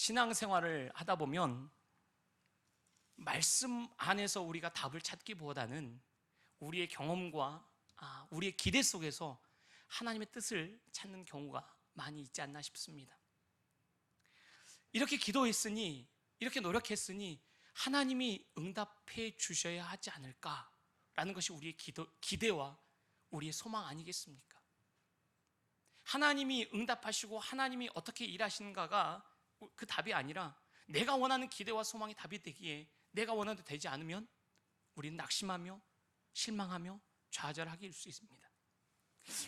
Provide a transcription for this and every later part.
신앙생활을 하다 보면 말씀 안에서 우리가 답을 찾기보다는 우리의 경험과 우리의 기대 속에서 하나님의 뜻을 찾는 경우가 많이 있지 않나 싶습니다. 이렇게 기도했으니, 이렇게 노력했으니 하나님이 응답해 주셔야 하지 않을까라는 것이 우리의 기대와 우리의 소망 아니겠습니까? 하나님이 응답하시고 하나님이 어떻게 일하시는가가 그 답이 아니라 내가 원하는 기대와 소망이 답이 되기에 내가 원하는 대로 되지 않으면 우리는 낙심하며 실망하며 좌절하게 될 수 있습니다.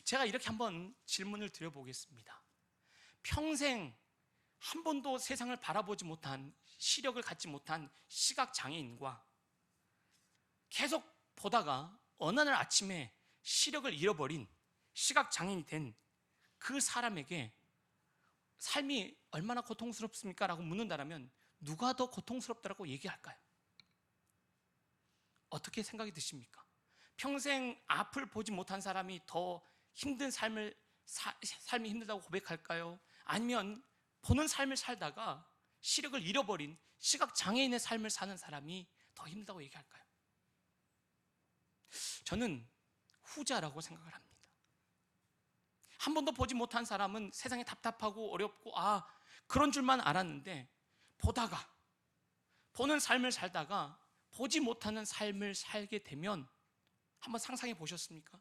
제가 이렇게 한번 질문을 드려보겠습니다. 평생 한 번도 세상을 바라보지 못한, 시력을 갖지 못한 시각장애인과 계속 보다가 어느 날 아침에 시력을 잃어버린 시각장애인이 된 그 사람에게 삶이 얼마나 고통스럽습니까? 라고 묻는다면 누가 더 고통스럽다고 얘기할까요? 어떻게 생각이 드십니까? 평생 앞을 보지 못한 사람이 더 힘든 삶이 힘들다고 고백할까요? 아니면 보는 삶을 살다가 시력을 잃어버린 시각장애인의 삶을 사는 사람이 더 힘들다고 얘기할까요? 저는 후자라고 생각을 합니다. 한 번도 보지 못한 사람은 세상에 답답하고 어렵고 그런 줄만 알았는데 보다가, 보는 삶을 살다가 보지 못하는 삶을 살게 되면 한번 상상해 보셨습니까?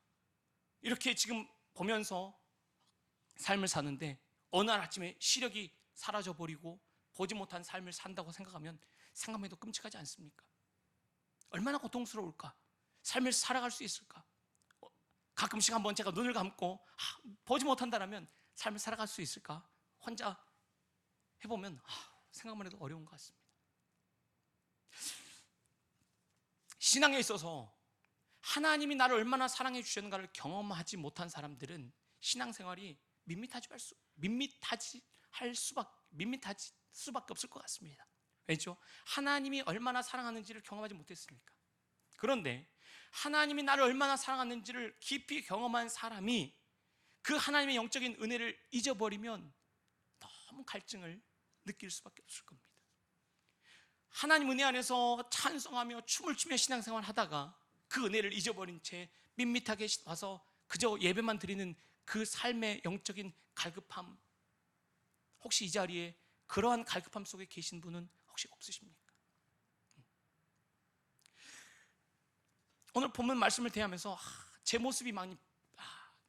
이렇게 지금 보면서 삶을 사는데 어느 날 아침에 시력이 사라져버리고 보지 못한 삶을 산다고 생각하면 생각해도 끔찍하지 않습니까? 얼마나 고통스러울까? 삶을 살아갈 수 있을까? 가끔씩 한번 제가 눈을 감고 보지 못한다면 삶을 살아갈 수 있을까? 혼자 해보면 생각만 해도 어려운 것 같습니다. 신앙에 있어서 하나님이 나를 얼마나 사랑해 주셨는가를 경험하지 못한 사람들은 신앙생활이 밋밋할 수밖에 없을 것 같습니다. 왜죠? 하나님이 얼마나 사랑하는지를 경험하지 못했으니까. 그런데 하나님이 나를 얼마나 사랑하는지를 깊이 경험한 사람이 그 하나님의 영적인 은혜를 잊어버리면 너무 갈증을 느낄 수밖에 없을 겁니다. 하나님 은혜 안에서 찬송하며 춤을 추며 신앙생활 하다가 그 은혜를 잊어버린 채 밋밋하게 와서 그저 예배만 드리는 그 삶의 영적인 갈급함, 혹시 이 자리에 그러한 갈급함 속에 계신 분은 혹시 없으십니까? 오늘 본문 말씀을 대하면서 제 모습이 많이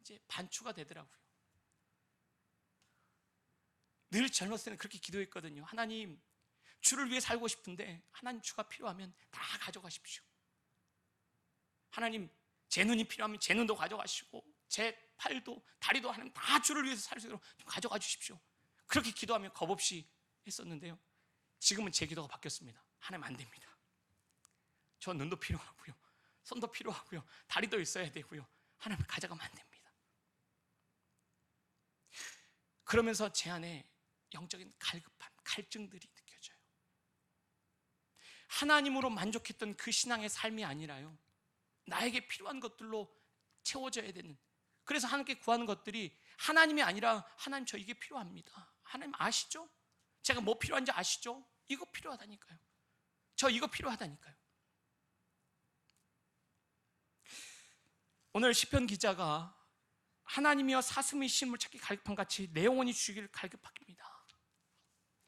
이제 반추가 되더라고요. 늘 젊었을 때는 그렇게 기도했거든요. 하나님, 주를 위해 살고 싶은데 하나님 주가 필요하면 다 가져가십시오. 하나님, 제 눈이 필요하면 제 눈도 가져가시고 제 팔도 다리도 하나님 다 주를 위해서 살 수 있도록 좀 가져가 주십시오. 그렇게 기도하며 겁없이 했었는데요, 지금은 제 기도가 바뀌었습니다. 하나님, 안 됩니다. 저 눈도 필요하고요, 손도 필요하고요, 다리도 있어야 되고요, 하나님 가져가면 안 됩니다. 그러면서 제 안에 영적인 갈급함, 갈증들이 느껴져요. 하나님으로 만족했던 그 신앙의 삶이 아니라요, 나에게 필요한 것들로 채워져야 되는, 그래서 하나님께 구하는 것들이 하나님이 아니라 하나님, 저 이게 필요합니다. 하나님 아시죠? 제가 뭐 필요한지 아시죠? 이거 필요하다니까요. 저 이거 필요하다니까요. 오늘 시편 기자가 하나님이여 사슴이 심을 찾기 갈급함같이 내 영혼이 주기를 갈급합니다.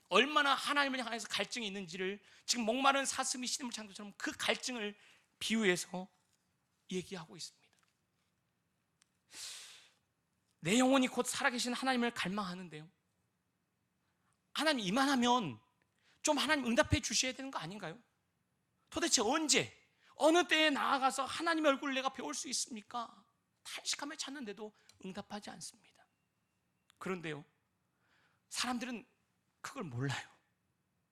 얼마나 하나님을 향해서 갈증이 있는지를 지금 목마른 사슴이 심을 찾는 것처럼 그 갈증을 비유해서 얘기하고 있습니다. 내 영혼이 곧 살아계신 하나님을 갈망하는데요, 하나님 이만하면 좀 하나님 응답해 주셔야 되는 거 아닌가요? 도대체 언제, 어느 때에 나아가서 하나님의 얼굴을 내가 배울 수 있습니까? 탄식하며 찾는데도 응답하지 않습니다. 그런데요, 사람들은 그걸 몰라요.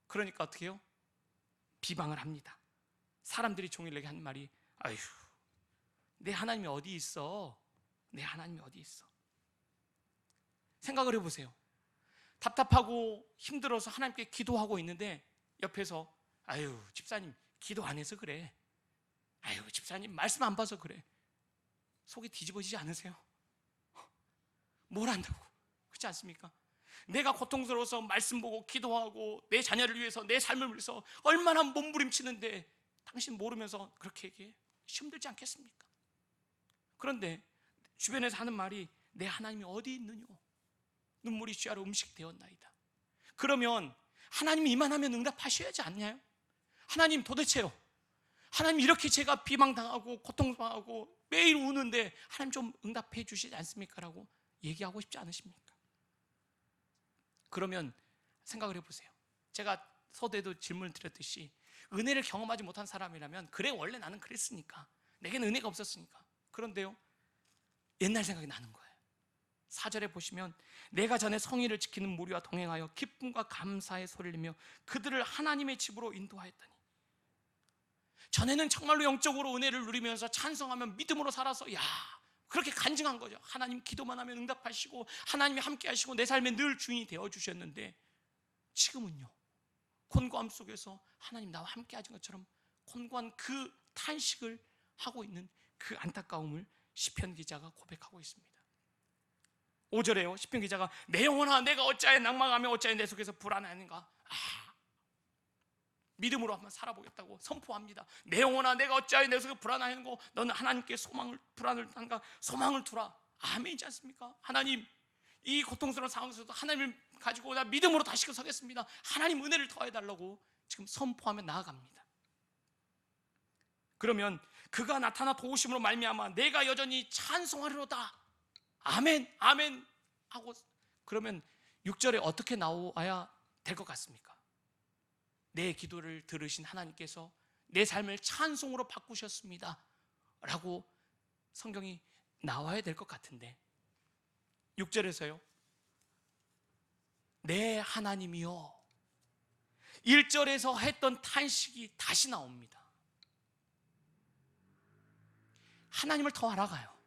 그러니까 어떻게 해요? 비방을 합니다. 사람들이 종일 내게 하는 말이, 아휴, 내 하나님이 어디 있어? 내 하나님이 어디 있어? 생각을 해보세요. 답답하고 힘들어서 하나님께 기도하고 있는데 옆에서, 아유, 집사님 기도 안 해서 그래, 아유, 집사님 말씀 안 봐서 그래, 속이 뒤집어지지 않으세요? 뭘 안다고? 그렇지 않습니까? 내가 고통스러워서 말씀 보고 기도하고 내 자녀를 위해서 내 삶을 위해서 얼마나 몸부림치는데 당신 모르면서 그렇게 얘기해? 힘들지 않겠습니까? 그런데 주변에서 하는 말이 내 하나님이 어디 있느뇨? 눈물이 쥐하로 음식되었나이다. 그러면 하나님이 이만하면 응답하셔야지 않냐요? 하나님 도대체요, 하나님 이렇게 제가 비방당하고 고통당하고 매일 우는데 하나님 좀 응답해 주시지 않습니까? 라고 얘기하고 싶지 않으십니까? 그러면 생각을 해보세요. 제가 서두에도 질문을 드렸듯이 은혜를 경험하지 못한 사람이라면 그래 원래 나는 그랬으니까, 내게는 은혜가 없었으니까. 그런데요, 옛날 생각이 나는 거예요. 4절에 보시면 내가 전에 성의를 지키는 무리와 동행하여 기쁨과 감사의 소리를 내며 그들을 하나님의 집으로 인도하였더니, 전에는 정말로 영적으로 은혜를 누리면서 찬송하며 믿음으로 살아서 야 그렇게 간증한 거죠. 하나님 기도만 하면 응답하시고 하나님이 함께 하시고 내 삶에 늘 주인이 되어주셨는데, 지금은요, 곤고함 속에서 하나님 나와 함께 하신 것처럼 곤고한 그 탄식을 하고 있는 그 안타까움을 시편 기자가 고백하고 있습니다. 5절에요, 시편 기자가 내 영혼아 내가 어찌하여 낭망하며 어찌하여 내 속에서 불안하는가. 믿음으로 한번 살아보겠다고 선포합니다. 내 영혼아 내가 어찌하여 내 속에 불안하는고 너는 하나님께 불안을 한가 소망을 두라. 아멘이지 않습니까? 하나님, 이 고통스러운 상황에서도 하나님을 가지고 나 믿음으로 다시 서겠습니다. 하나님 은혜를 더해달라고 지금 선포하며 나아갑니다. 그러면 그가 나타나 도우심으로 말미암아 내가 여전히 찬송하리로다. 아멘 아멘 하고, 그러면 6절에 어떻게 나와야 될 것 같습니까? 내 기도를 들으신 하나님께서 내 삶을 찬송으로 바꾸셨습니다 라고 성경이 나와야 될 것 같은데, 6절에서요 내 하나님이요, 1절에서 했던 탄식이 다시 나옵니다. 하나님을 더 알아가요.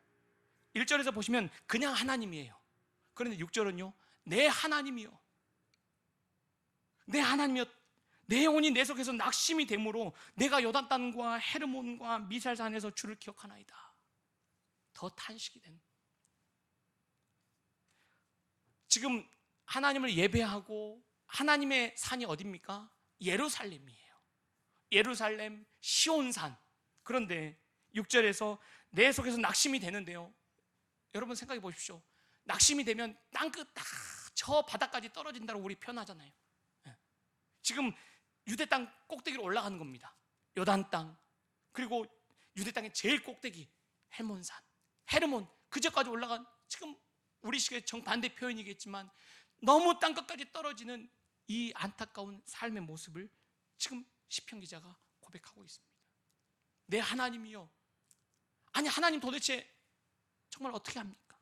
1절에서 보시면 그냥 하나님이에요. 그런데 6절은요 내 하나님이요, 내 하나님이요, 내 영혼이 내 속에서 낙심이 되므로 내가 요단 땅과 헤르몬과 미살산에서 주를 기억하나이다. 더 탄식이 된, 지금 하나님을 예배하고 하나님의 산이 어디입니까? 예루살렘이에요. 예루살렘 시온산. 그런데 6절에서 내 속에서 낙심이 되는데요, 여러분 생각해 보십시오. 낙심이 되면 땅끝 저 바닥까지 떨어진다고 우리 표현하잖아요. 지금 유대 땅 꼭대기로 올라가는 겁니다. 요단 땅, 그리고 유대 땅의 제일 꼭대기 헬몬산, 헤르몬, 그저까지 올라간, 지금 우리 식의 정반대 표현이겠지만 너무 땅끝까지 떨어지는 이 안타까운 삶의 모습을 지금 시편 기자가 고백하고 있습니다. 내 하나님이요, 아니 하나님 도대체 정말 어떻게 합니까?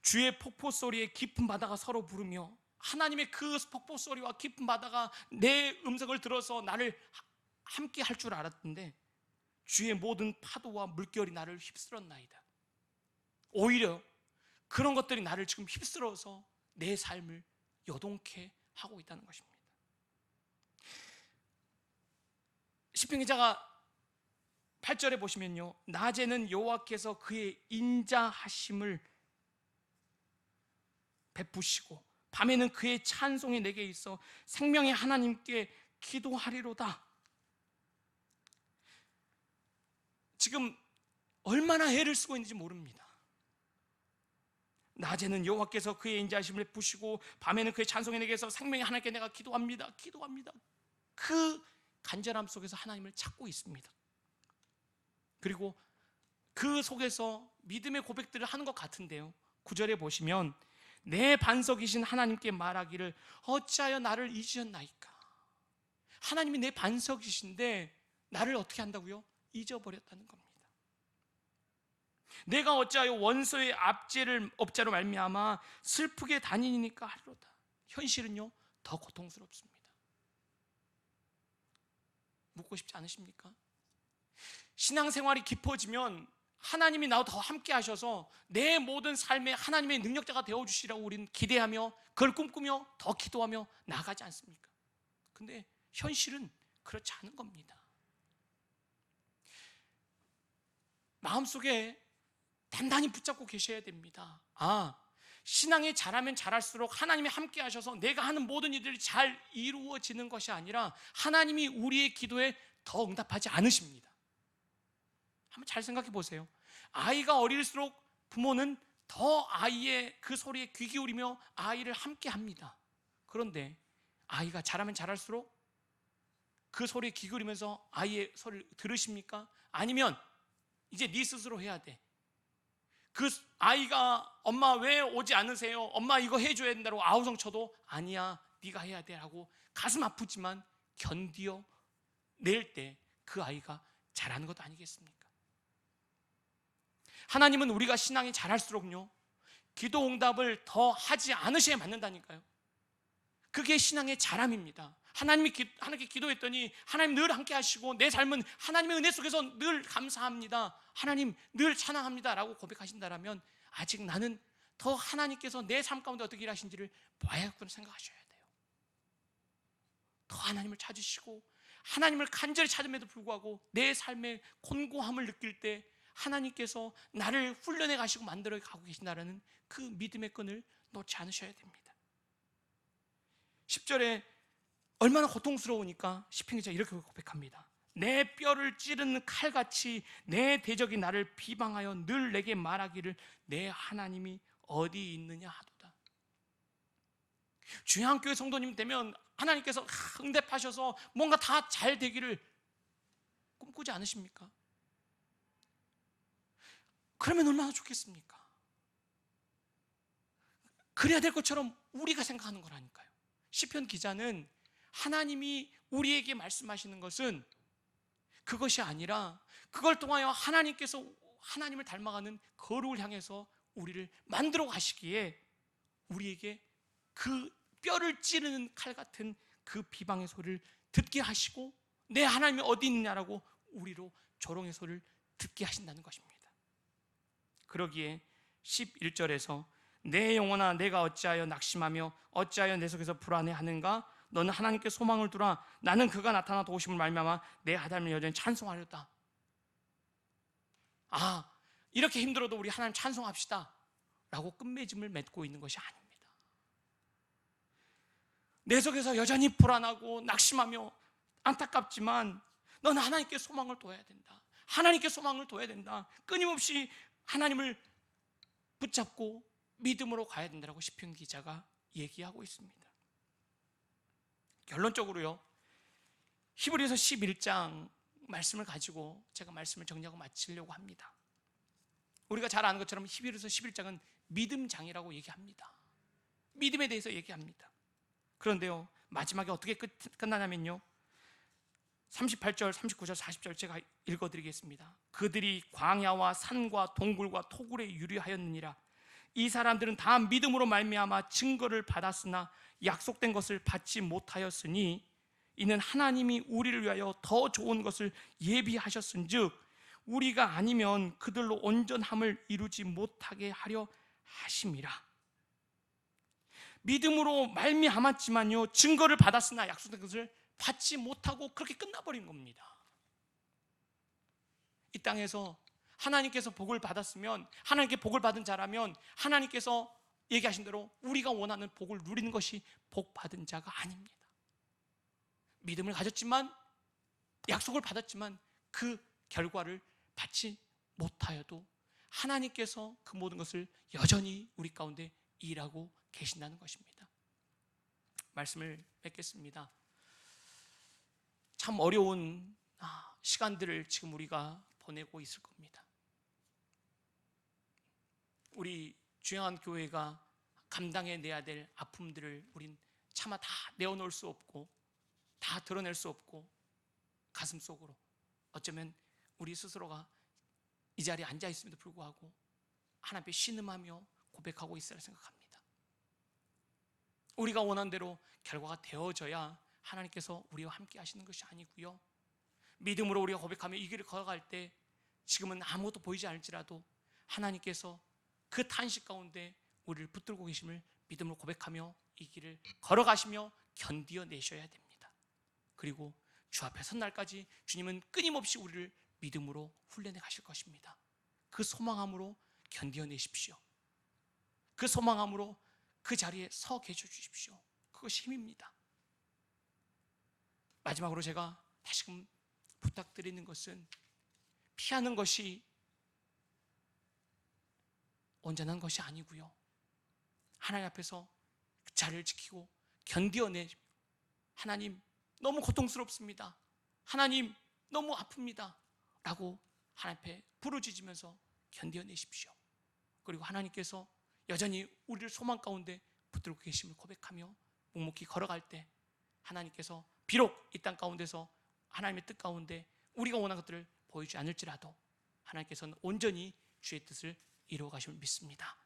주의 폭포 소리에 깊은 바다가 서로 부르며, 하나님의 그 폭포 소리와 깊은 바다가 내 음성을 들어서 나를 함께 할 줄 알았는데 주의 모든 파도와 물결이 나를 휩쓸었나이다. 오히려 그런 것들이 나를 지금 휩쓸어서 내 삶을 여동케 하고 있다는 것입니다. 시편 기자가 8절에 보시면요, 낮에는 여호와께서 그의 인자하심을 베푸시고 밤에는 그의 찬송이 내게 있어 생명의 하나님께 기도하리로다. 지금 얼마나 애를 쓰고 있는지 모릅니다. 낮에는 여호와께서 그의 인자하심을 베푸시고 밤에는 그의 찬송이 내게 있어 생명의 하나님께 내가 기도합니다. 그 간절함 속에서 하나님을 찾고 있습니다. 그리고 그 속에서 믿음의 고백들을 하는 것 같은데요, 9절에 보시면 내 반석이신 하나님께 말하기를 어찌하여 나를 잊으셨나이까. 하나님이 내 반석이신데 나를 어떻게 한다고요? 잊어버렸다는 겁니다. 내가 어찌하여 원소의 업자로 말미암아 슬프게 다니니까 하리로다. 현실은요 더 고통스럽습니다. 묻고 싶지 않으십니까? 신앙생활이 깊어지면 하나님이 나와 더 함께 하셔서 내 모든 삶에 하나님의 능력자가 되어주시라고 우리는 기대하며 그걸 꿈꾸며 더 기도하며 나가지 않습니까? 근데 현실은 그렇지 않은 겁니다. 마음속에 단단히 붙잡고 계셔야 됩니다. 신앙이 자라면 자랄수록 하나님이 함께 하셔서 내가 하는 모든 일들이 잘 이루어지는 것이 아니라 하나님이 우리의 기도에 더 응답하지 않으십니다. 한번 잘 생각해 보세요. 아이가 어릴수록 부모는 더 아이의 그 소리에 귀 기울이며 아이를 함께 합니다. 그런데 아이가 자라면 자랄수록 그 소리에 귀 기울이면서 아이의 소리를 들으십니까? 아니면 이제 네 스스로 해야 돼. 그 아이가 엄마 왜 오지 않으세요? 엄마 이거 해줘야 된다고 아우성 쳐도 아니야 네가 해야 돼 라고 가슴 아프지만 견디어 낼 때 그 아이가 자라는 것 아니겠습니까? 하나님은 우리가 신앙이 자랄수록요 기도 응답을 더 하지 않으셔야 맞는다니까요. 그게 신앙의 자람입니다. 하나님께 기도했더니 하나님 늘 함께 하시고 내 삶은 하나님의 은혜 속에서 늘 감사합니다, 하나님 늘 찬양합니다 라고 고백하신다면 아직 나는 더 하나님께서 내 삶 가운데 어떻게 일하신지를 봐야겠구나 생각하셔야 돼요. 더 하나님을 찾으시고 하나님을 간절히 찾음에도 불구하고 내 삶의 곤고함을 느낄 때 하나님께서 나를 훈련해 가시고 만들어 가고 계신다는 그 믿음의 끈을 놓지 않으셔야 됩니다. 10절에 얼마나 고통스러우니까 시편 기자가 이렇게 고백합니다. 내 뼈를 찌르는 칼같이 내 대적이 나를 비방하여 늘 내게 말하기를 내 하나님이 어디 있느냐 하도다. 중요한 교회 성도님 되면 하나님께서 응답하셔서 뭔가 다 잘 되기를 꿈꾸지 않으십니까? 그러면 얼마나 좋겠습니까? 그래야 될 것처럼 우리가 생각하는 거라니까요. 시편 기자는 하나님이 우리에게 말씀하시는 것은 그것이 아니라 그걸 통하여 하나님께서 하나님을 닮아가는 거룩을 향해서 우리를 만들어 가시기에 우리에게 그 뼈를 찌르는 칼 같은 그 비방의 소리를 듣게 하시고 내 하나님이 어디 있느냐라고 우리로 조롱의 소리를 듣게 하신다는 것입니다. 그러기에 11절에서 내 영혼아 내가 어찌하여 낙심하며 어찌하여 내 속에서 불안해하는가? 너는 하나님께 소망을 두라. 나는 그가 나타나 도우심을 말미암아 내 하나님을 여전히 찬송하렸다. 이렇게 힘들어도 우리 하나님 찬송합시다 라고 끝맺음을 맺고 있는 것이 아닙니다. 내 속에서 여전히 불안하고 낙심하며 안타깝지만 너는 하나님께 소망을 둬야 된다. 하나님께 소망을 둬야 된다. 끊임없이 하나님을 붙잡고 믿음으로 가야 된다고 시편 기자가 얘기하고 있습니다. 결론적으로요, 히브리서 11장 말씀을 가지고 제가 말씀을 정리하고 마치려고 합니다. 우리가 잘 아는 것처럼 히브리서 11장은 믿음장이라고 얘기합니다. 믿음에 대해서 얘기합니다. 그런데요, 마지막에 어떻게 끝나냐면요, 38절, 39절, 40절 제가 읽어드리겠습니다. 그들이 광야와 산과 동굴과 토굴에 유리하였느니라. 이 사람들은 다 믿음으로 말미암아 증거를 받았으나 약속된 것을 받지 못하였으니 이는 하나님이 우리를 위하여 더 좋은 것을 예비하셨은즉 우리가 아니면 그들로 온전함을 이루지 못하게 하려 하심이라. 믿음으로 말미암았지만요 증거를 받았으나 약속된 것을 받지 못하고 그렇게 끝나버린 겁니다. 이 땅에서 하나님께서 복을 받았으면, 하나님께 복을 받은 자라면 하나님께서 얘기하신 대로 우리가 원하는 복을 누리는 것이 복 받은 자가 아닙니다. 믿음을 가졌지만, 약속을 받았지만 그 결과를 받지 못하여도 하나님께서 그 모든 것을 여전히 우리 가운데 일하고 계신다는 것입니다. 말씀을 맺겠습니다. 참 어려운 시간들을 지금 우리가 보내고 있을 겁니다. 우리 주영한 교회가 감당해내야 될 아픔들을 우린 차마 다 내어놓을 수 없고 다 드러낼 수 없고 가슴속으로 어쩌면 우리 스스로가 이 자리에 앉아 있음에도 불구하고 하나님 앞에 신음하며 고백하고 있으라 생각합니다. 우리가 원하는 대로 결과가 되어져야 하나님께서 우리와 함께 하시는 것이 아니고요, 믿음으로 우리가 고백하며 이 길을 걸어갈 때 지금은 아무것도 보이지 않을지라도 하나님께서 그 탄식 가운데 우리를 붙들고 계심을 믿음으로 고백하며 이 길을 걸어가시며 견디어내셔야 됩니다. 그리고 주 앞에 선 날까지 주님은 끊임없이 우리를 믿음으로 훈련해 가실 것입니다. 그 소망함으로 견디어내십시오. 그 소망함으로 그 자리에 서 계셔 주십시오. 그것이 힘입니다. 마지막으로 제가 다시금 부탁드리는 것은, 피하는 것이 온전한 것이 아니고요, 하나님 앞에서 그 자리를 지키고 견디어내. 하나님 너무 고통스럽습니다, 하나님 너무 아픕니다 라고 하나님 앞에 부르짖으면서 견디어내십시오. 그리고 하나님께서 여전히 우리를 소망 가운데 붙들고 계심을 고백하며 묵묵히 걸어갈 때, 하나님께서 비록 이 땅 가운데서 하나님의 뜻 가운데 우리가 원하는 것들을 보이지 않을지라도 하나님께서는 온전히 주의 뜻을 이루어 가심을 믿습니다.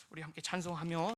우리 함께 찬송하며